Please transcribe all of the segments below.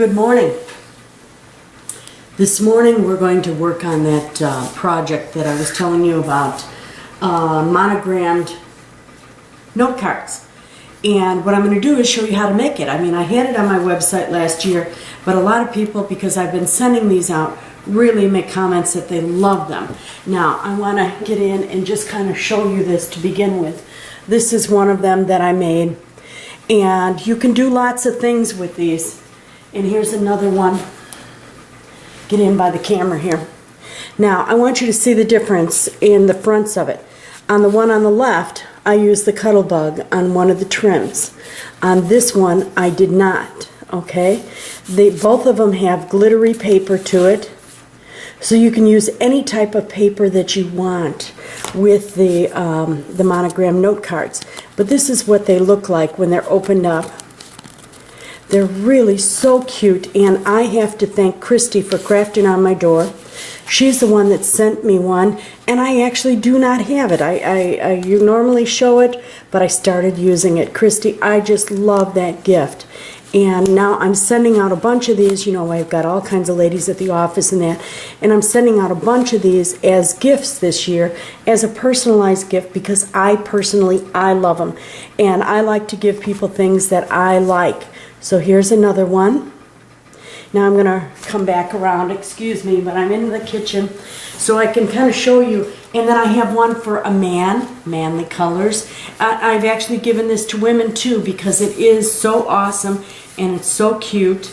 Good morning. This morning we're going to work on that project that I was telling you about, monogrammed note cards. And what I'm going to do is show you how to make it. I mean, I had it on my website last year, but a lot of people, because I've been sending these out, really make comments that they love them. Now, I want to get in and just kind of show you this to begin with. This is one of them that I made. And you can do lots of things with these. And here's another one. Get in by the camera here. Now, I want you to see the difference in the fronts of it. On the one on the left, I used the cuddle bug on one of the trims. On this one, I did not, okay? Both of them have glittery paper to it, so you can use any type of paper that you want with the monogram note cards. But this is what they look like when they're opened up. They're really so cute, and I have to thank Christy for crafting on my door. She's the one that sent me one, and I actually do not have it. You normally show it, but I started using it. Christy, I just love that gift. And now I'm sending out a bunch of these. You know, I've got all kinds of ladies at the office and that, and I'm sending out a bunch of these as gifts this year, as a personalized gift, because I love them. And I like to give people things that I like. So here's another one. Now I'm going to come back around, excuse me, but I'm in the kitchen so I can kind of show you. And then I have one for a man, manly colors. I've actually given this to women too because it is so awesome and it's so cute.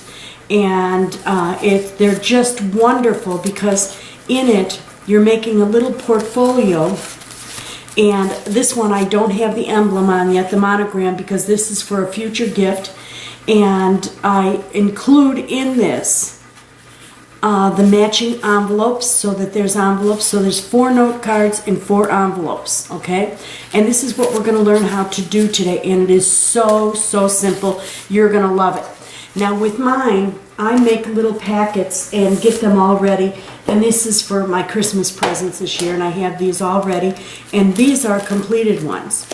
And they're just wonderful because in it you're making a little portfolio. And this one I don't have the emblem on yet, the monogram, because this is for a future gift. And I include in this the matching envelopes, so that there's envelopes. So there's 4 note cards and 4 envelopes, okay? And this is what we're going to learn how to do today, and it is so simple. You're going to love it. Now with mine, I make little packets and get them all ready, and this is for my Christmas presents this year, and I have these all ready, and these are completed ones.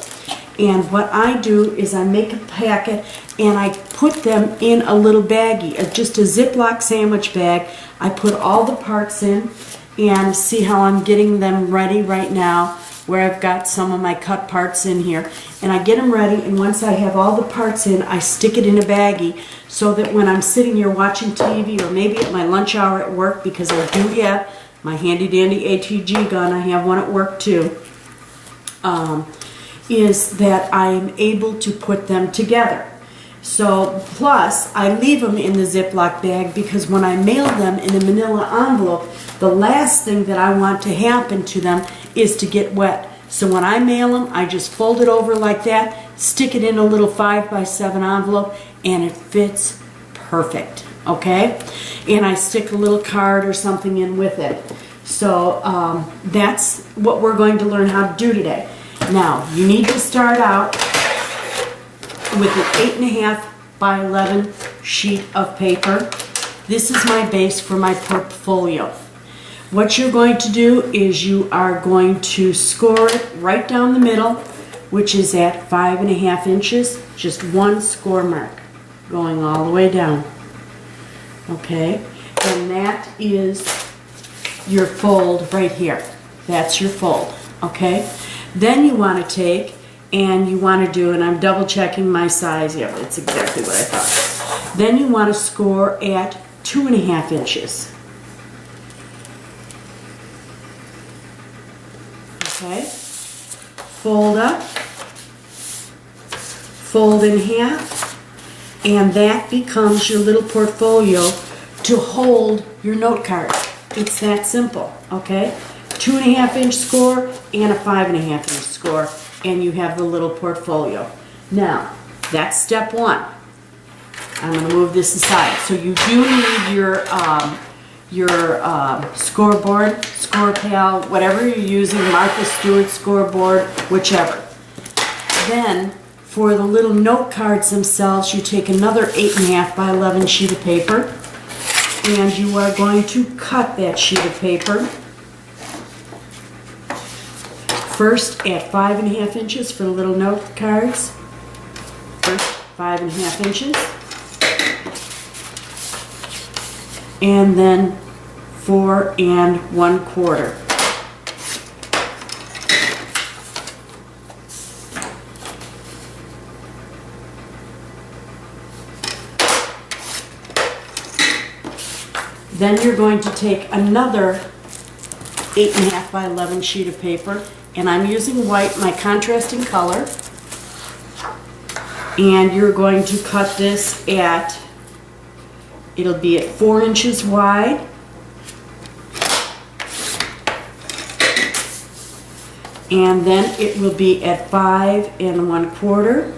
And what I do is I make a packet and I put them in a little baggie, just a Ziploc sandwich bag. I put all the parts in, and see how I'm getting them ready right now, where I've got some of my cut parts in here. And I get them ready, and once I have all the parts in, I stick it in a baggie so that when I'm sitting here watching TV, or maybe at my lunch hour at work, because I do have my handy dandy ATG gun, I have one at work too, is that I'm able to put them together. So, plus, I leave them in the Ziploc bag because when I mail them in a manila envelope, the last thing that I want to happen to them is to get wet. So when I mail them, I just fold it over like that, stick it in a little 5x7 envelope, and it fits perfect, okay? And I stick a little card or something in with it. So that's what we're going to learn how to do today. Now, you need to start out with an 8.5 by 11 sheet of paper. This is my base for my portfolio. What you're going to do is you are going to score it right down the middle, which is at 5.5 inches, just one score mark going all the way down. Okay, and that is your fold right here. That's your fold, okay? Then you want to take and you want to do, and I'm double checking my size, yeah, it's exactly what I thought. Then you want to score at 2.5 inches. Okay, fold up, fold in half, and that becomes your little portfolio to hold your note card. It's that simple, okay? 2.5 inch score and a 5.5 inch score, and you have the little portfolio. Now, that's step 1. I'm going to move this aside. So you do need your scoreboard, score pal, whatever you're using, Martha Stewart scoreboard, whichever. Then, for the little note cards themselves, you take another 8.5 by 11 sheet of paper, and you are going to cut that sheet of paper. First at 5.5 inches for the little note cards. First 5.5 inches. and then 4 1/4. Then you're going to take another 8.5 by 11 sheet of paper, and I'm using white, my contrasting color, and you're going to cut this at, it'll be at 4 inches wide, and then it will be at 5 1/4.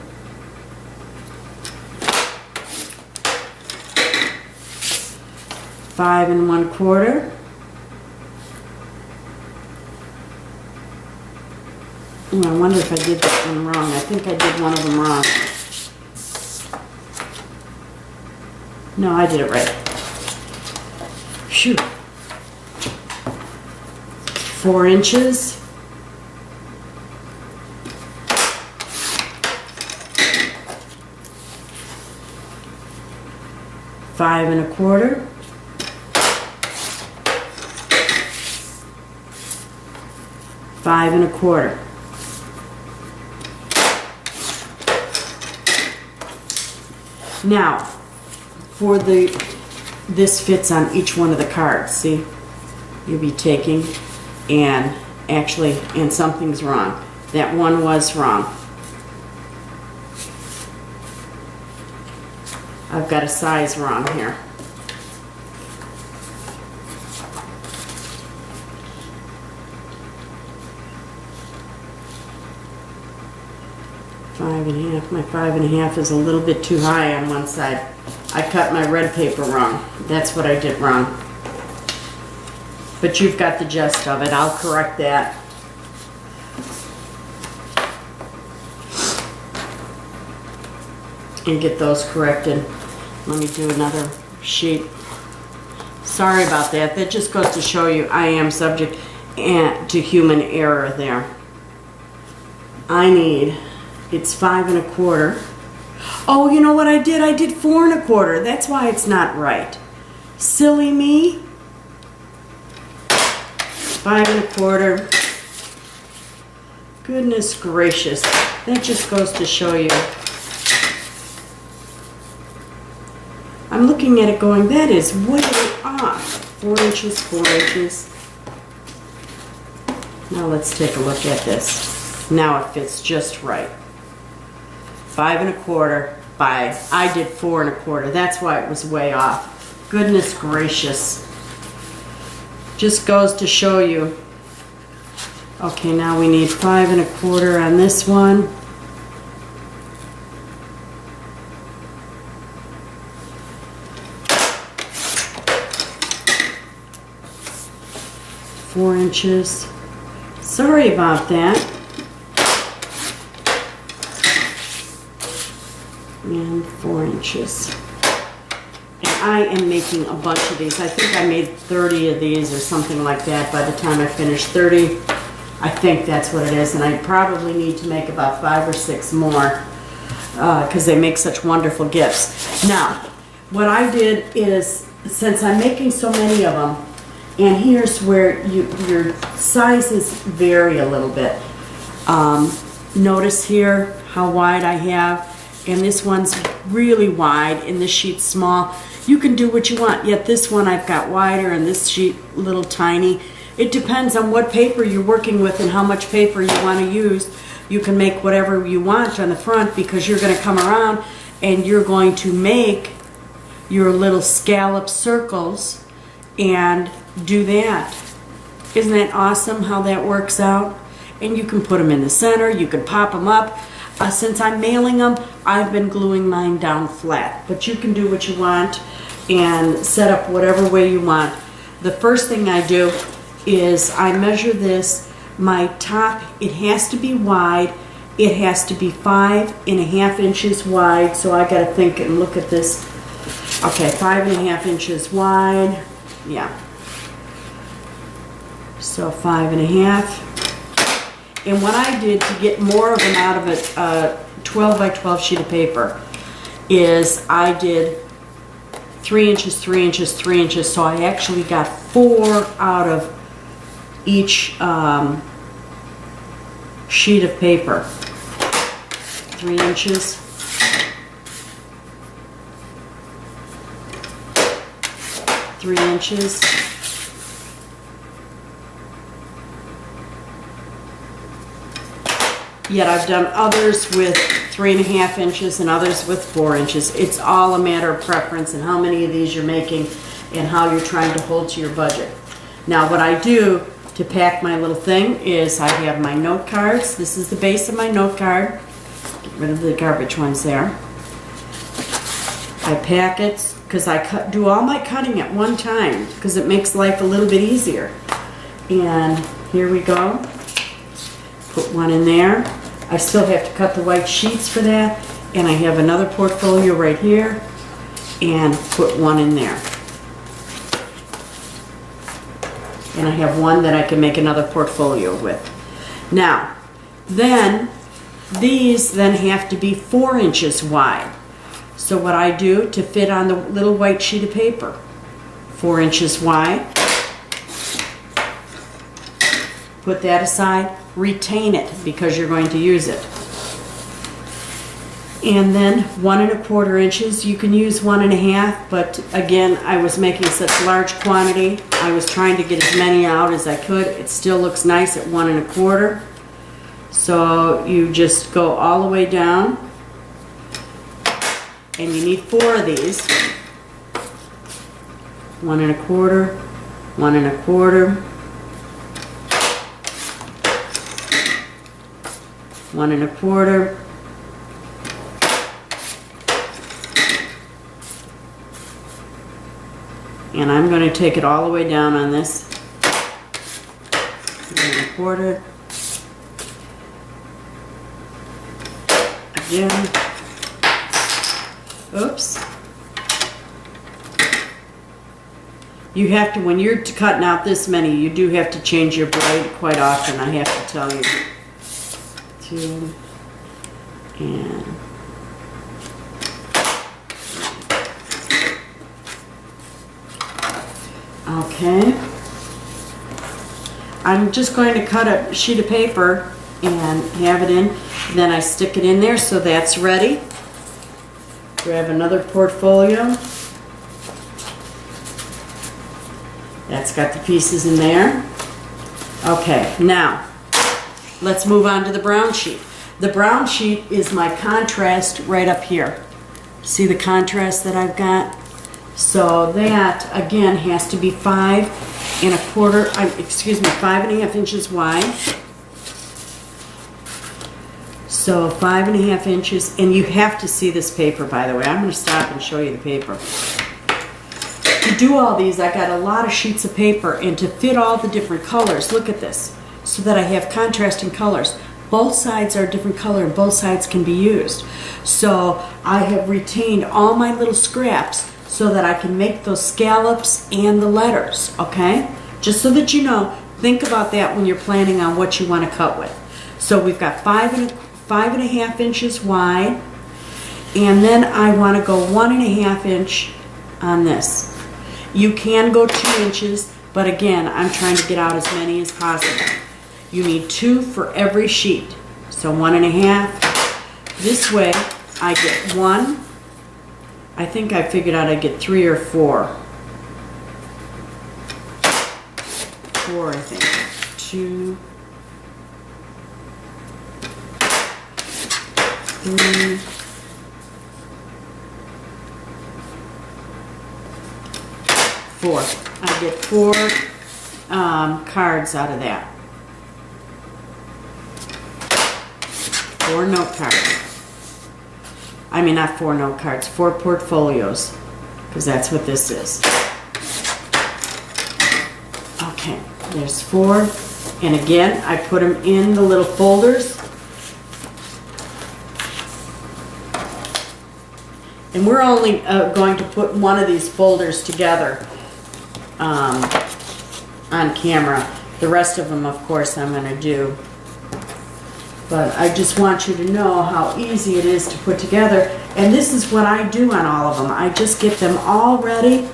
Five 1/4. I wonder if I did that one wrong. I think I did one of them wrong. No, I did it right. Phew. 4 inches. Five 1/4. 5 1/4. Now, for this fits on each one of the cards. See, you'll be taking, and something's wrong. That one was wrong. I've got a size wrong here. My 5 1/2 is a little bit too high on one side. I cut my red paper wrong. That's what I did wrong. But you've got the gist of it. I'll correct that. And get those corrected. Let me do another sheet. Sorry about that. That just goes to show you I am subject to human error there. It's 5 1/4. Oh, you know what I did? I did 4 1/4. That's why it's not right. Silly me. 5 1/4. Goodness gracious. That just goes to show you. I'm looking at it going, that is way off. 4 inches, 4 inches. Now let's take a look at this. Now it fits just right. 5 1/4 by, I did 4 1/4. That's why it was way off. Goodness gracious. Just goes to show you. Okay, now we need 5 1/4 on this one. Four inches. Sorry about that. And 4 inches. And I am making a bunch of these. I think I made 30 of these or something like that by the time I finished. 30, I think that's what it is. And I probably need to make about 5 or 6 more because they make such wonderful gifts. Now, what I did is, since I'm making so many of them, and here's where your sizes vary a little bit. Notice here how wide I have. And this one's really wide and this sheet's small. You can do what you want, yet this one I've got wider and this sheet little tiny. It depends on what paper you're working with and how much paper you want to use. You can make whatever you want on the front because you're going to come around and you're going to make your little scallop circles and do that. Isn't that awesome how that works out? And you can put them in the center, you can pop them up. Since I'm mailing them, I've been gluing mine down flat. But you can do what you want and set up whatever way you want. The first thing I do is I measure this. My top, it has to be wide. It has to be 5 1/2 inches wide. So I gotta think and look at this. Okay, 5 1/2 inches wide. Yeah. So 5 1/2. And what I did to get more of them out of a 12 by 12 sheet of paper is I did 3 inches, 3 inches, 3 inches. So I actually got 4 out of each sheet of paper. 3 inches. 3 inches. 'Yet I've done others with 3.5 inches and others with 4 inches. It's all a matter of preference and how many of these you're making and how you're trying to hold to your budget. Now what I do to pack my little thing is I have my note cards. This is the base of my note card. Get rid of the garbage ones there. I pack it because I do all my cutting at one time because it makes life a little bit easier. And here we go. Put one in there. I still have to cut the white sheets for that. And I have another portfolio right here. And put one in there. And I have one that I can make another portfolio with. Now, then, these then have to be 4 inches wide. So what I do to fit on the little white sheet of paper, 4 inches wide. Put that aside. Retain it because you're going to use it. And then 1 1/4 inches. You can use 1 1/2, but again, I was making such large quantity. I was trying to get as many out as I could. It still looks nice at 1 1/4. So you just go all the way down. And you need 4 of these. 1 1/4, 1 1/4. 1 1/4. And I'm going to take it all the way down on this. 1 1/4. Again. Oops. You have to, when you're cutting out this many, you do have to change your blade quite often, I have to tell you. 2 and okay. I'm just going to cut a sheet of paper and have it in. Then I stick it in there, so that's ready. Grab another portfolio. That's got the pieces in there. Okay, now let's move on to the brown sheet. The brown sheet is my contrast right up here. See the contrast that I've got? So that again has to be 5 1/4, 5 1/2 inches wide. So 5 1/2 inches, and you have to see this paper, by the way. I'm going to stop and show you the paper. To do all these, I got a lot of sheets of paper, and to fit all the different colors, look at this, so that I have contrasting colors. Both sides are a different color, and both sides can be used. So I have retained all my little scraps so that I can make those scallops and the letters, okay? Just so that you know, think about that when you're planning on what you want to cut with. So we've got 5 1/2 inches wide, and then I want to go 1 1/2 inch on this. You can go 2 inches, but again, I'm trying to get out as many as possible. You need 2 for every sheet, so 1 1/2. This way, I get 1. I think I figured out I get 3 or 4. 4, I think. 2. 3, 4. I get 4 cards out of that. 4 note cards. I mean, not 4 note cards, 4 portfolios, because that's what this is. Okay, there's 4. And again, I put them in the little folders. And we're only going to put one of these folders together on camera. The rest of them, of course, I'm going to do But I just want you to know how easy it is to put together. And this is what I do on all of them. I just get them all ready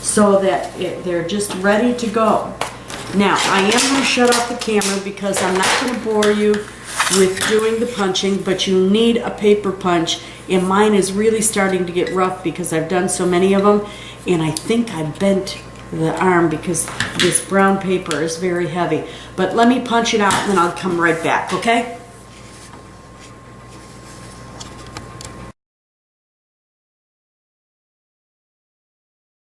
so that they're just ready to go. Now, I am going to shut off the camera because I'm not going to bore you with doing the punching, but you need a paper punch. And mine is really starting to get rough because I've done so many of them. And I think I bent the arm because this brown paper is very heavy. But let me punch it out and then I'll come right back, okay?